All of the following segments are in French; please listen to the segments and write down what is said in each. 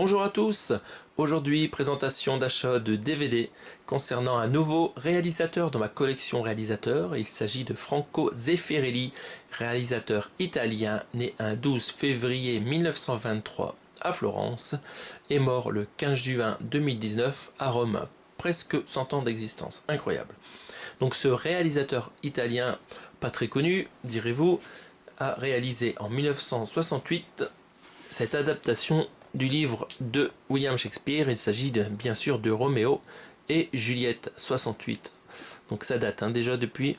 Bonjour à tous, aujourd'hui présentation d'achat de DVD concernant un nouveau réalisateur dans ma collection réalisateur. Il s'agit de Franco Zeffirelli, réalisateur italien né un 12 février 1923 à Florence et mort le 15 juin 2019 à Rome. Presque 100 ans d'existence, incroyable. Donc ce réalisateur italien, pas très connu, direz-vous, a réalisé en 1968 cette adaptation du livre de William Shakespeare. Il s'agit bien sûr de Roméo et Juliette 68. Donc ça date déjà depuis.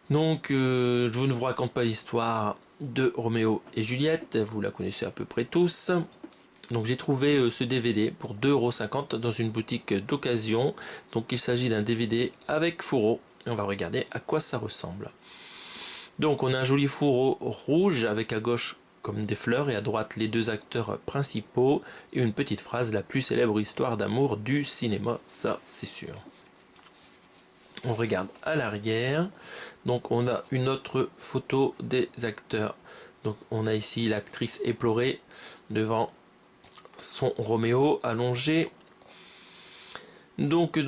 Donc je ne vous raconte pas l'histoire de Roméo et Juliette, vous la connaissez à peu près tous. Donc j'ai trouvé ce DVD pour 2,50 € dans une boutique d'occasion. Donc il s'agit d'un DVD avec fourreau. On va regarder à quoi ça ressemble. Donc on a un joli fourreau rouge avec à gauche comme des fleurs et à droite les deux acteurs principaux et une petite phrase: la plus célèbre histoire d'amour du cinéma, ça c'est sûr. On regarde à l'arrière, donc on a une autre photo des acteurs. Donc on a ici l'actrice éplorée devant son Roméo allongé. Donc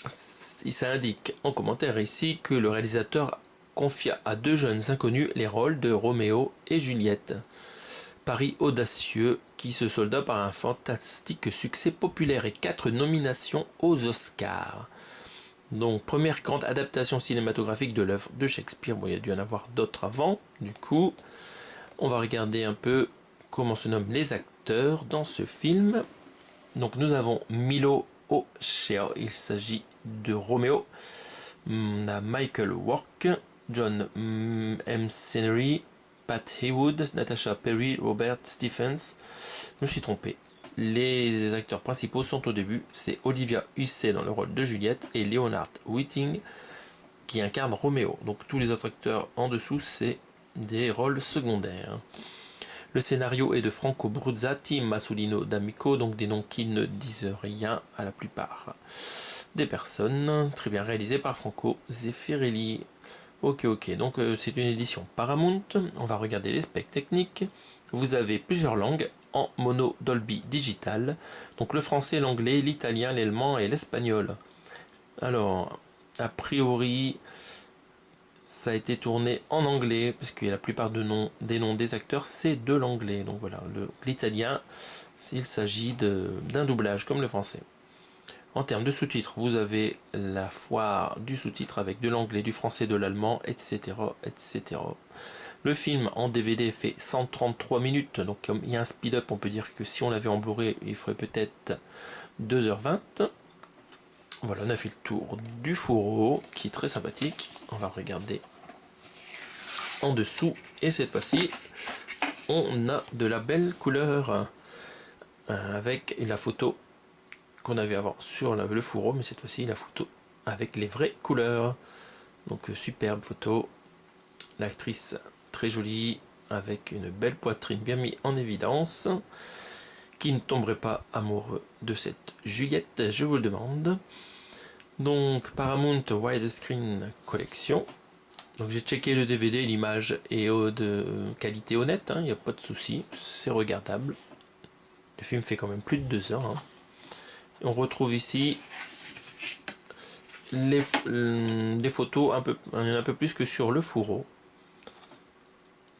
ça indique en commentaire ici que le réalisateur confia à deux jeunes inconnus les rôles de Roméo et Juliette. Pari audacieux qui se solda par un fantastique succès populaire et 4 nominations aux Oscars. Donc première grande adaptation cinématographique de l'œuvre de Shakespeare. Bon, il y a dû en avoir d'autres avant. Du coup, on va regarder un peu comment se nomment les acteurs dans ce film. Donc nous avons Milo O'Shea, il s'agit de Roméo. On a Michael Wark, John McScenery, Pat Haywood, Natasha Perry, Robert Stephens. Je me suis trompé. Les acteurs principaux sont au début, c'est Olivia Hussey dans le rôle de Juliette et Leonard Whiting qui incarne Roméo. Donc tous les autres acteurs en dessous, c'est des rôles secondaires. Le scénario est de Franco Bruzzati, Massolino D'Amico, donc des noms qui ne disent rien à la plupart des personnes. Très bien réalisé par Franco Zeffirelli. Ok, donc c'est une édition Paramount. On va regarder les specs techniques. Vous avez plusieurs langues en mono Dolby Digital. Donc le français, l'anglais, l'italien, l'allemand et l'espagnol. Alors, a priori, ça a été tourné en anglais, parce que la plupart des noms des acteurs, c'est de l'anglais. Donc voilà, l'italien, il s'agit d'un doublage comme le français. En termes de sous-titres, vous avez la foire du sous-titre avec de l'anglais, du français, de l'allemand, etc., etc. Le film en DVD fait 133 minutes, donc comme il y a un speed-up, on peut dire que si on l'avait en Blu-ray, il ferait peut-être 2h20. Voilà, on a fait le tour du fourreau, qui est très sympathique. On va regarder en dessous, et cette fois-ci, on a de la belle couleur, avec la photo qu'on avait avant sur le fourreau, mais cette fois-ci la photo avec les vraies couleurs. Donc superbe photo, l'actrice très jolie avec une belle poitrine bien mise en évidence. Qui ne tomberait pas amoureux de cette Juliette, je vous le demande. Donc Paramount Widescreen Collection. Donc j'ai checké le DVD, l'image est de qualité honnête, il n'y a pas de souci, c'est regardable. Le film fait quand même plus de 2 heures. On retrouve ici les photos, il y en a un peu plus que sur le fourreau.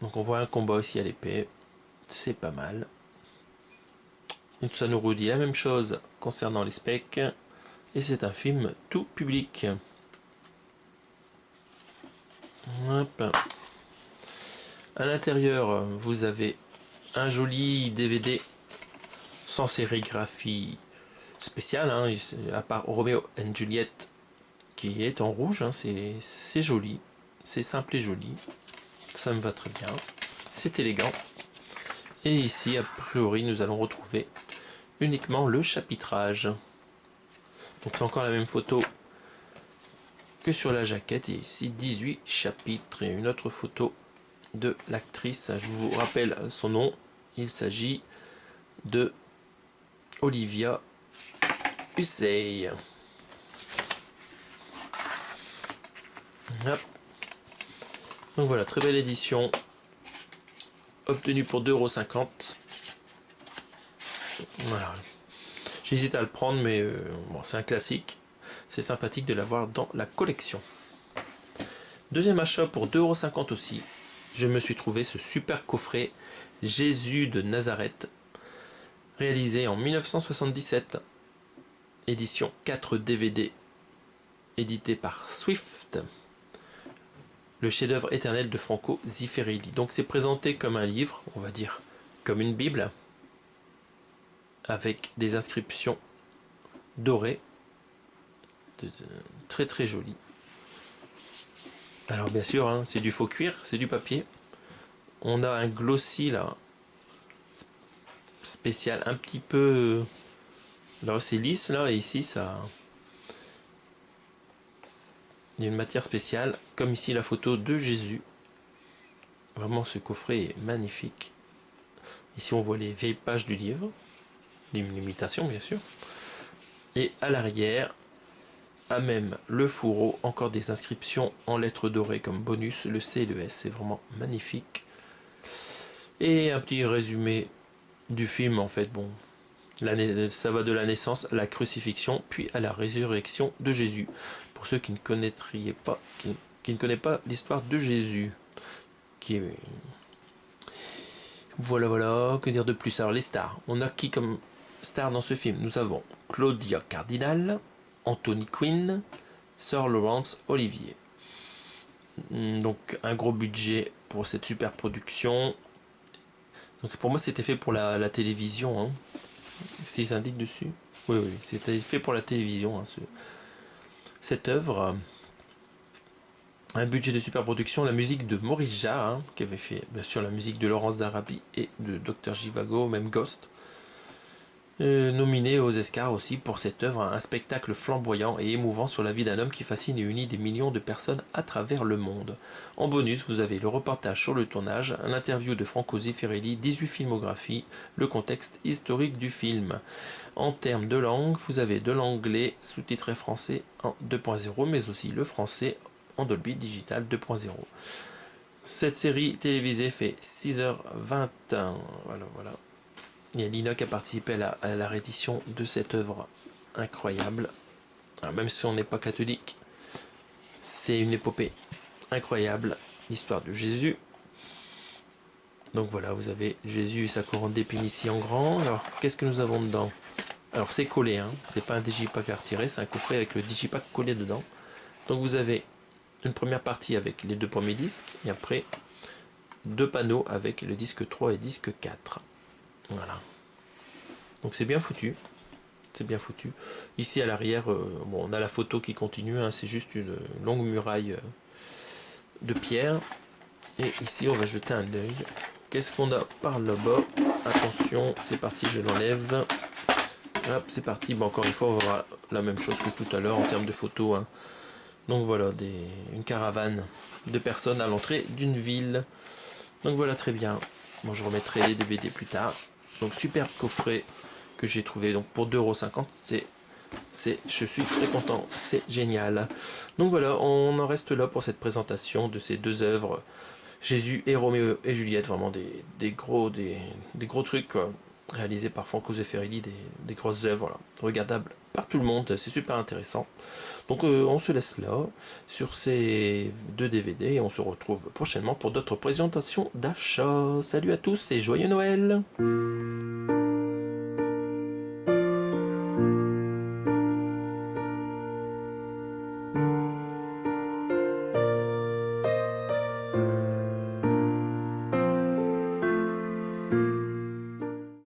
Donc on voit un combat aussi à l'épée, c'est pas mal. Et ça nous redit la même chose concernant les specs, et c'est un film tout public. Hop. À l'intérieur, vous avez un joli DVD sans sérigraphie spéciale, à part Romeo and Juliette qui est en rouge, c'est joli, c'est simple et joli, ça me va très bien, c'est élégant. Et ici, a priori, nous allons retrouver uniquement le chapitrage. Donc c'est encore la même photo que sur la jaquette, et ici 18 chapitres, et une autre photo de l'actrice, je vous rappelle son nom, il s'agit de Olivia Hussey. Hop. Donc voilà, très belle édition, obtenue pour 2,50 €. Voilà. J'hésite à le prendre, mais bon, c'est un classique. C'est sympathique de l'avoir dans la collection. Deuxième achat pour 2,50 € aussi. Je me suis trouvé ce super coffret Jésus de Nazareth, réalisé en 1977. Édition 4 DVD, édité par Swift. Le chef-d'œuvre éternel de Franco Zeffirelli. Donc c'est présenté comme un livre, on va dire, comme une Bible, avec des inscriptions dorées, très très jolies. Alors bien sûr, hein, c'est du faux cuir, c'est du papier. On a un glossy là, spécial, un petit peu... Là c'est lisse là, et ici ça... Il y a une matière spéciale, comme ici la photo de Jésus. Vraiment ce coffret est magnifique. Ici on voit les vieilles pages du livre, l'imitation bien sûr. Et à l'arrière, à même le fourreau, encore des inscriptions en lettres dorées comme bonus, le C et le S. C'est vraiment magnifique. Et un petit résumé du film en fait. Bon, ça va de la naissance à la crucifixion, puis à la résurrection de Jésus. Pour ceux qui ne connaîtraient pas, qui ne connaissent pas l'histoire de Jésus. Voilà, que dire de plus? Alors les stars, on a qui comme star dans ce film? Nous avons Claudia Cardinal, Anthony Quinn, Sir Laurence Olivier. Donc un gros budget pour cette super production. Donc pour moi c'était fait pour la télévision, hein. S'ils indiquent dessus. Oui, c'était fait pour la télévision, hein, cette œuvre. Un budget de super production, la musique de Maurice Jarre, hein, qui avait fait bien sûr la musique de Laurence d'Arabie et de Dr Zhivago, même Ghost. Nominé aux Oscars aussi pour cette œuvre, un spectacle flamboyant et émouvant sur la vie d'un homme qui fascine et unit des millions de personnes à travers le monde. En bonus, vous avez le reportage sur le tournage, l'interview de Franco Zeffirelli, 18 filmographies, le contexte historique du film. En termes de langue, vous avez de l'anglais sous-titré français en 2.0, mais aussi le français en Dolby Digital 2.0. Cette série télévisée fait 6h20. Voilà. Il y a Lina qui a participé à la réédition de cette œuvre incroyable. Alors, même si on n'est pas catholique, c'est une épopée incroyable, l'histoire de Jésus. Donc voilà, vous avez Jésus et sa couronne d'épines ici en grand. Alors, qu'est-ce que nous avons dedans? Alors, c'est collé, hein. C'est pas un digipack à retirer, c'est un coffret avec le digipack collé dedans. Donc, vous avez une première partie avec les deux premiers disques, et après, deux panneaux avec le disque 3 et disque 4. Voilà. Donc c'est bien foutu. C'est bien foutu. Ici à l'arrière, bon, on a la photo qui continue. Hein, c'est juste une longue muraille de pierre. Et ici, on va jeter un œil. Qu'est-ce qu'on a par là-bas? Attention, c'est parti, je l'enlève. Hop, c'est parti. Bon, encore une fois, on va voir la même chose que tout à l'heure en termes de photos. Hein. Donc voilà, une caravane de personnes à l'entrée d'une ville. Donc voilà, très bien. Bon, je remettrai les DVD plus tard. Donc super coffret que j'ai trouvé donc pour 2,50 €. Je suis très content, c'est génial. Donc voilà, on en reste là pour cette présentation de ces deux œuvres, Jésus et Roméo et Juliette, vraiment des gros trucs quoi, réalisés par Franco Zeffirelli, des grosses œuvres, voilà, regardables par tout le monde, c'est super intéressant. Donc on se laisse là sur ces deux DVD et on se retrouve prochainement pour d'autres présentations d'achat. Salut à tous et joyeux Noël!